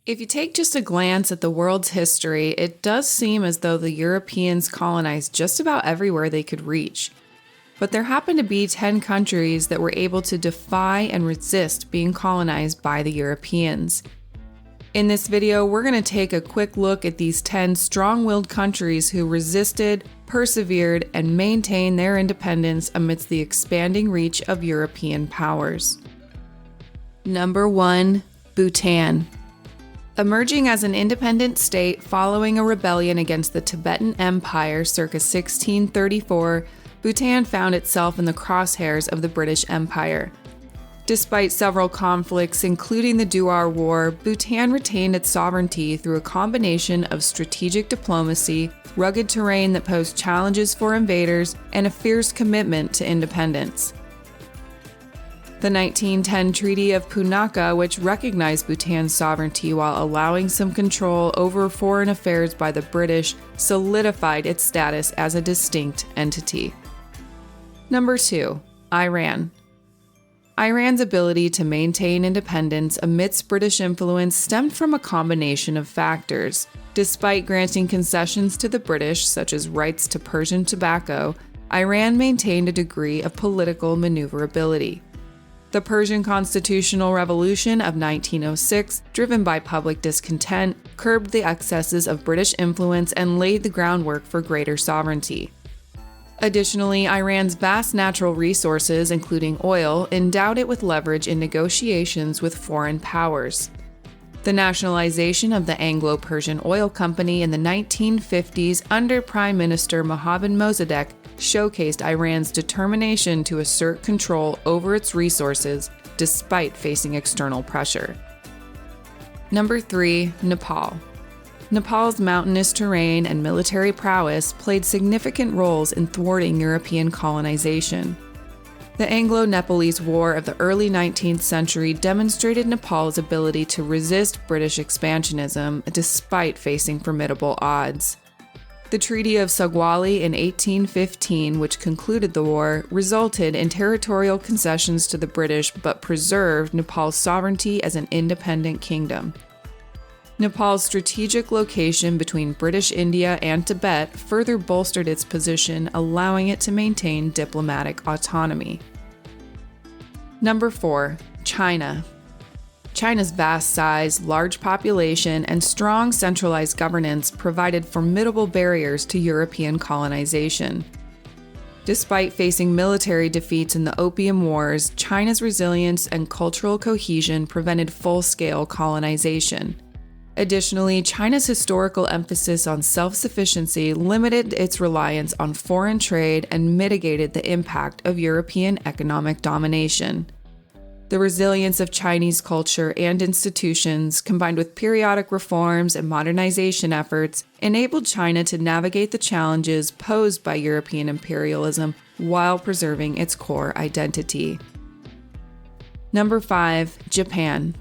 If you take just a glance at the world's history, it does seem as though the Europeans colonized just about everywhere they could reach. But there happened to be 10 countries that were able to defy and resist being colonized by the Europeans. In this video, we're going to take a quick look at these 10 strong-willed countries who resisted, persevered, and maintained their independence amidst the expanding reach of European powers. Number 1. Bhutan. Emerging as an independent state following a rebellion against the Tibetan Empire circa 1634, Bhutan found itself in the crosshairs of the British Empire. Despite several conflicts, including the Duar War, Bhutan retained its sovereignty through a combination of strategic diplomacy, rugged terrain that posed challenges for invaders, and a fierce commitment to independence. The 1910 Treaty of Punakha, which recognized Bhutan's sovereignty while allowing some control over foreign affairs by the British, solidified its status as a distinct entity. Number 2. Iran. Iran's ability to maintain independence amidst British influence stemmed from a combination of factors. Despite granting concessions to the British, such as rights to Persian tobacco, Iran maintained a degree of political maneuverability. The Persian Constitutional Revolution of 1906, driven by public discontent, curbed the excesses of British influence and laid the groundwork for greater sovereignty. Additionally, Iran's vast natural resources, including oil, endowed it with leverage in negotiations with foreign powers. The nationalization of the Anglo-Persian Oil Company in the 1950s under Prime Minister Mohammad Mossadegh showcased Iran's determination to assert control over its resources despite facing external pressure. Number 3. Nepal. Nepal's mountainous terrain and military prowess played significant roles in thwarting European colonization. The Anglo-Nepalese War of the early 19th century demonstrated Nepal's ability to resist British expansionism despite facing formidable odds. The Treaty of Sagwali in 1815, which concluded the war, resulted in territorial concessions to the British but preserved Nepal's sovereignty as an independent kingdom. Nepal's strategic location between British India and Tibet further bolstered its position, allowing it to maintain diplomatic autonomy. Number 4. China. China's vast size, large population, and strong centralized governance provided formidable barriers to European colonization. Despite facing military defeats in the Opium Wars, China's resilience and cultural cohesion prevented full-scale colonization. Additionally, China's historical emphasis on self-sufficiency limited its reliance on foreign trade and mitigated the impact of European economic domination. The resilience of Chinese culture and institutions, combined with periodic reforms and modernization efforts, enabled China to navigate the challenges posed by European imperialism while preserving its core identity. Number 5. Japan.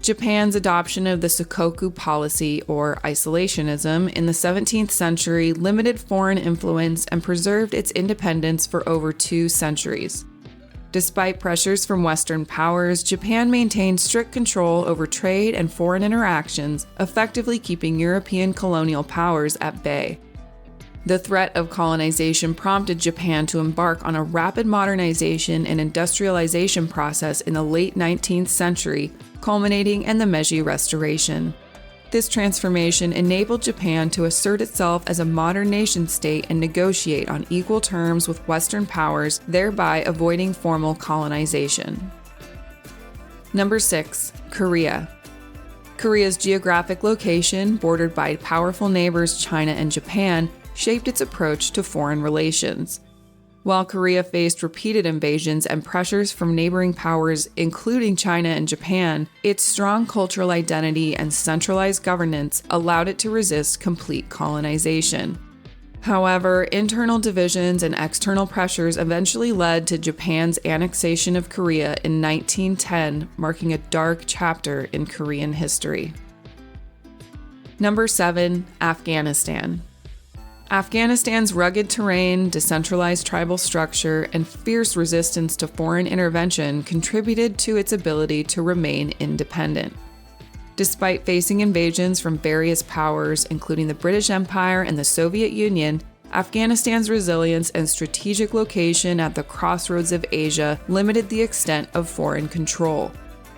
Japan's adoption of the Sakoku policy, or isolationism, in the 17th century limited foreign influence and preserved its independence for over 2 centuries. Despite pressures from Western powers, Japan maintained strict control over trade and foreign interactions, effectively keeping European colonial powers at bay. The threat of colonization prompted Japan to embark on a rapid modernization and industrialization process in the late 19th century, culminating in the Meiji Restoration. This transformation enabled Japan to assert itself as a modern nation-state and negotiate on equal terms with Western powers, thereby avoiding formal colonization. Number 6. Korea. Korea's geographic location, bordered by powerful neighbors China and Japan, shaped its approach to foreign relations. While Korea faced repeated invasions and pressures from neighboring powers, including China and Japan, its strong cultural identity and centralized governance allowed it to resist complete colonization. However, internal divisions and external pressures eventually led to Japan's annexation of Korea in 1910, marking a dark chapter in Korean history. Number 7. Afghanistan. Afghanistan's rugged terrain, decentralized tribal structure, and fierce resistance to foreign intervention contributed to its ability to remain independent. Despite facing invasions from various powers, including the British Empire and the Soviet Union, Afghanistan's resilience and strategic location at the crossroads of Asia limited the extent of foreign control.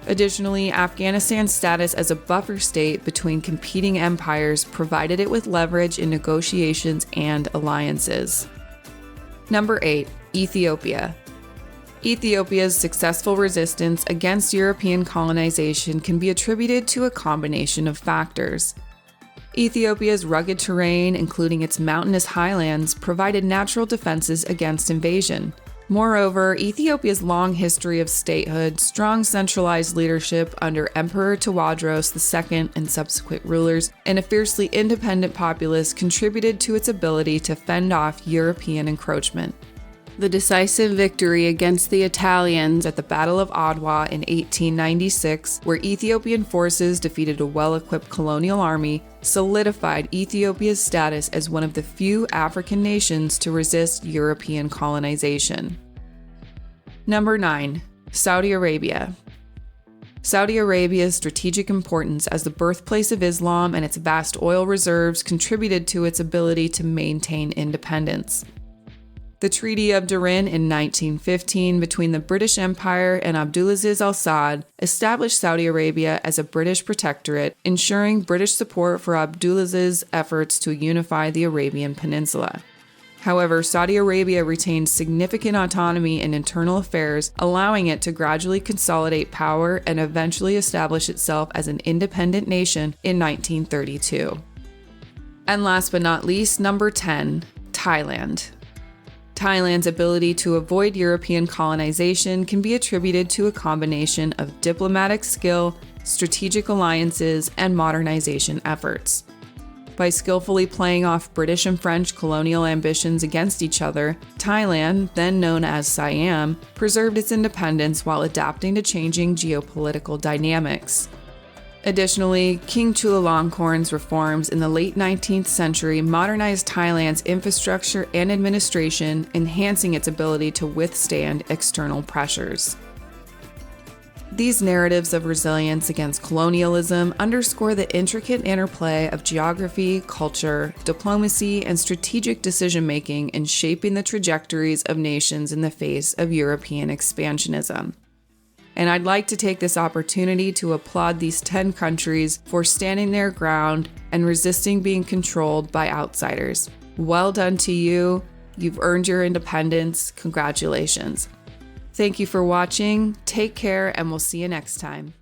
Additionally, Afghanistan's status as a buffer state between competing empires provided it with leverage in negotiations and alliances. Number 8. Ethiopia. Ethiopia's successful resistance against European colonization can be attributed to a combination of factors. Ethiopia's rugged terrain, including its mountainous highlands, provided natural defenses against invasion. Moreover, Ethiopia's long history of statehood, strong centralized leadership under Emperor Tawadros II and subsequent rulers, and a fiercely independent populace contributed to its ability to fend off European encroachment. The decisive victory against the Italians at the Battle of Adwa in 1896, where Ethiopian forces defeated a well-equipped colonial army, solidified Ethiopia's status as one of the few African nations to resist European colonization. Number 9. Saudi Arabia. Saudi Arabia's strategic importance as the birthplace of Islam and its vast oil reserves contributed to its ability to maintain independence. The Treaty of Turin in 1915 between the British Empire and Abdulaziz al-Saud established Saudi Arabia as a British protectorate, ensuring British support for Abdulaziz's efforts to unify the Arabian Peninsula. However, Saudi Arabia retained significant autonomy in internal affairs, allowing it to gradually consolidate power and eventually establish itself as an independent nation in 1932. And last but not least, number 10, Thailand. Thailand's ability to avoid European colonization can be attributed to a combination of diplomatic skill, strategic alliances, and modernization efforts. By skillfully playing off British and French colonial ambitions against each other, Thailand, then known as Siam, preserved its independence while adapting to changing geopolitical dynamics. Additionally, King Chulalongkorn's reforms in the late 19th century modernized Thailand's infrastructure and administration, enhancing its ability to withstand external pressures. These narratives of resilience against colonialism underscore the intricate interplay of geography, culture, diplomacy, and strategic decision-making in shaping the trajectories of nations in the face of European expansionism. And I'd like to take this opportunity to applaud these 10 countries for standing their ground and resisting being controlled by outsiders. Well done to you. You've earned your independence. Congratulations. Thank you for watching. Take care, and we'll see you next time.